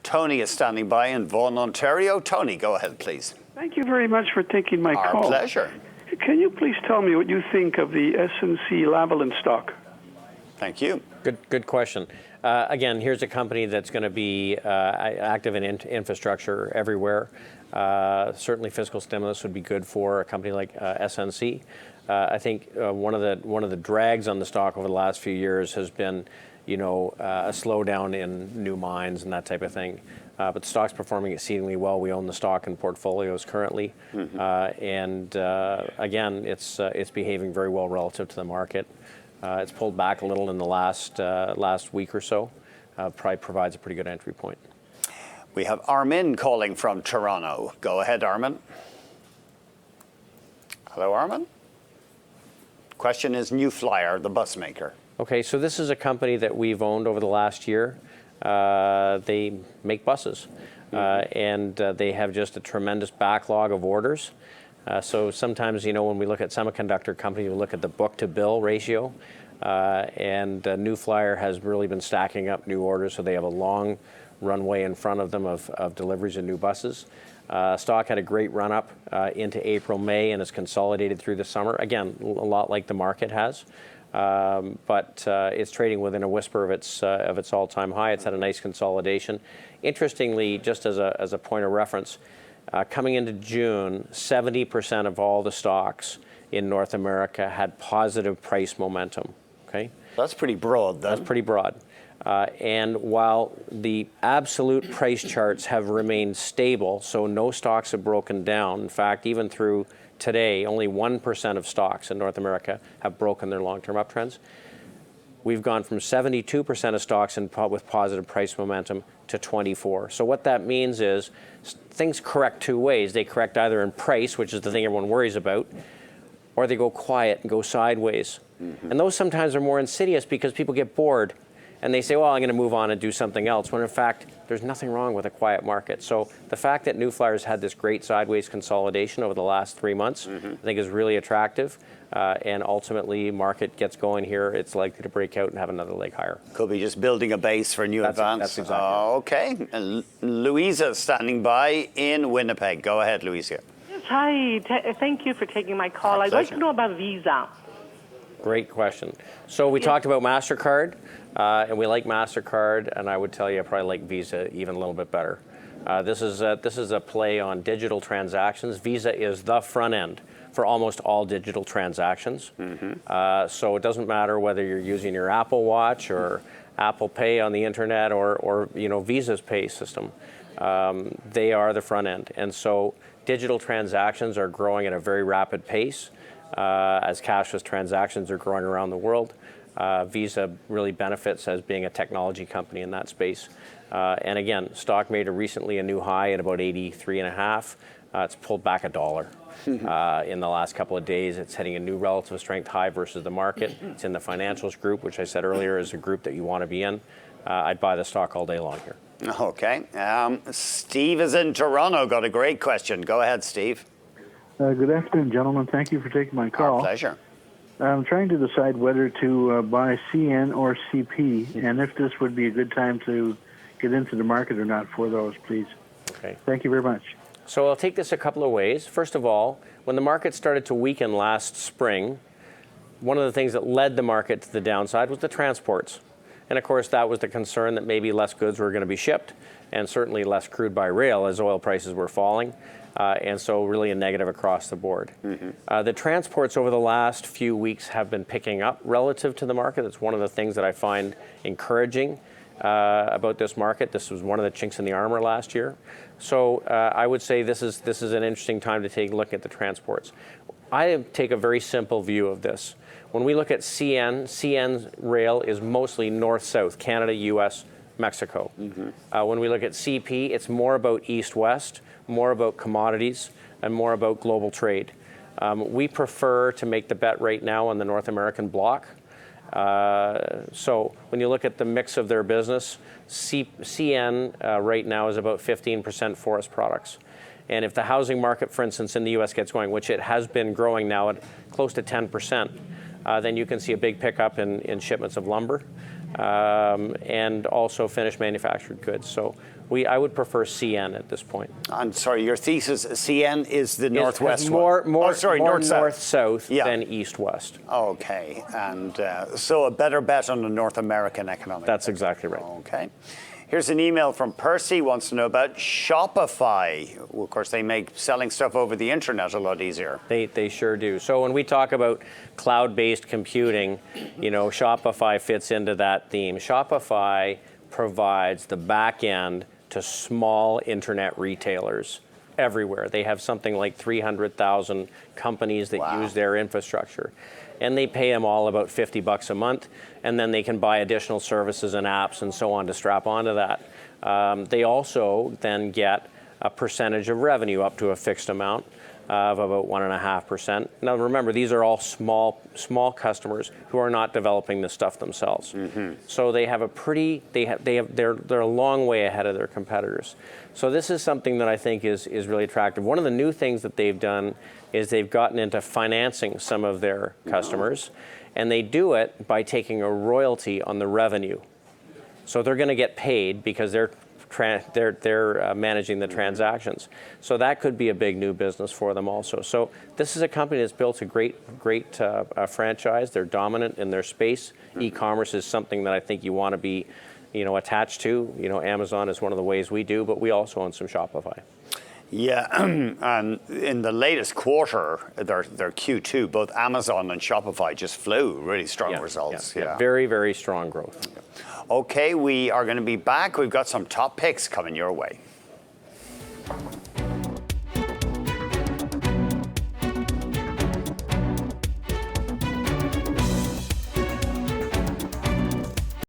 Tony is standing by in Vaughan, Ontario. Tony, go ahead, please. Thank you very much for taking my call. Our pleasure. Can you please tell me what you think of the SNC Lavalin stock? Thank you. Good question. Again, here's a company that's going to be active in infrastructure everywhere. Certainly, fiscal stimulus would be good for a company like SNC. I think one of the drags on the stock over the last few years has been, a slowdown in new mines and that type of thing. But the stock's performing exceedingly well. We own the stock in portfolios currently, and again, it's behaving very well relative to the market. It's pulled back a little in the last week or so. Probably provides a pretty good entry point. We have Armin calling from Toronto. Go ahead, Armin. Hello, Armin. Question is New Flyer, the bus maker. Okay, so this is a company that we've owned over the last year. They make buses, and they have just a tremendous backlog of orders. So sometimes, when we look at semiconductor companies, we look at the book-to-bill ratio, and New Flyer has really been stacking up new orders, so they have a long runway in front of them of deliveries of new buses. Stock had a great run-up into April, May, and has consolidated through the summer. Again, a lot like the market has. But it's trading within a whisper of its all-time high. It's had a nice consolidation. Interestingly, just as a point of reference, coming into June, 70% of all the stocks in North America had positive price momentum. Okay, that's pretty broad, then. That's pretty broad. And while the absolute price charts have remained stable, so no stocks have broken down. In fact, even through today, only 1% of stocks in North America have broken their long-term uptrends. We've gone from 72% of stocks with positive price momentum to 24%. So what that means is things correct two ways. They correct either in price, which is the thing everyone worries about, or they go quiet and go sideways. And those sometimes are more insidious because people get bored and they say, well, I'm going to move on and do something else, when in fact, there's nothing wrong with a quiet market. So the fact that New Flyer's had this great sideways consolidation over the last 3 months, I think is really attractive. And ultimately, market gets going here, it's likely to break out and have another leg higher. Could be just building a base for new advance. That's exactly okay. And Louisa standing by in Winnipeg. Go ahead, Louisa. Yes, hi. Thank you for taking my call. I'd like to know about Visa. Great question. So we talked about MasterCard, and we like MasterCard, and I would tell you I probably like Visa even a little bit better. This is a play on digital transactions. Visa is the front end for almost all digital transactions. So it doesn't matter whether you're using your Apple Watch or Apple Pay on the internet or Visa's pay system. They are the front end. And so digital transactions are growing at a very rapid pace as cashless transactions are growing around the world. Visa really benefits as being a technology company in that space. And again, stock made recently a new high at about 83.5. It's pulled back $1 in the last couple of days. It's hitting a new relative strength high versus the market. It's in the financials group, which I said earlier is a group that you want to be in. I'd buy the stock all day long here. Okay. Steve is in Toronto. Got a great question. Go ahead, Steve. Good afternoon, gentlemen. Thank you for taking my call. Our pleasure. I'm trying to decide whether to buy CN or CP, and if this would be a good time to get into the market or not for those, please. Okay. Thank you very much. So I'll take this a couple of ways. First of all, when the market started to weaken last spring, one of the things that led the market to the downside was the transports. And of course, that was the concern that maybe less goods were going to be shipped, and certainly less crude by rail as oil prices were falling. And so really a negative across the board. The transports over the last few weeks have been picking up relative to the market. It's one of the things that I find encouraging about this market. This was one of the chinks in the armor last year. So I would say this is an interesting time to take a look at the transports. I take a very simple view of this. When we look at CN's rail is mostly north-south, Canada, U.S., Mexico. When we look at CP, it's more about east-west, more about commodities, and more about global trade. We prefer to make the bet right now on the North American block. So when you look at the mix of their business, CN right now is about 15% forest products. And if the housing market, for instance, in the U.S. gets going, which it has been growing now at close to 10%, then you can see a big pickup in shipments of lumber. and also finished manufactured goods. So I would prefer CN at this point. I'm sorry, your thesis, CN is the northwest more one. north-south than east-west. Okay, and so a better bet on the North American economic. That's exactly right. Okay. Here's an email from Percy, wants to know about Shopify. Well, of course, they make selling stuff over the internet a lot easier. They sure do. So when we talk about cloud-based computing, Shopify fits into that theme. Shopify provides the back end to small internet retailers everywhere. They have something like 300,000 companies that use their infrastructure. And they pay them all about $50 a month, and then they can buy additional services and apps and so on to strap onto that. They also then get a percentage of revenue up to a fixed amount of about 1.5%. Now remember, these are all small customers who are not developing this stuff themselves. So they have they're a long way ahead of their competitors. So this is something that I think is really attractive. One of the new things that they've done is they've gotten into financing some of their customers, and they do it by taking a royalty on the revenue. So they're going to get paid because they're managing the transactions. So that could be a big new business for them also. So this is a company that's built a great franchise. They're dominant in their space. E-commerce is something that I think you want to be, attached to. Amazon is one of the ways we do, but we also own some Shopify. Yeah, and in the latest quarter, their Q2, both Amazon and Shopify just flew really strong results. Yeah. Very, very strong growth. Okay, we are going to be back. We've got some top picks coming your way.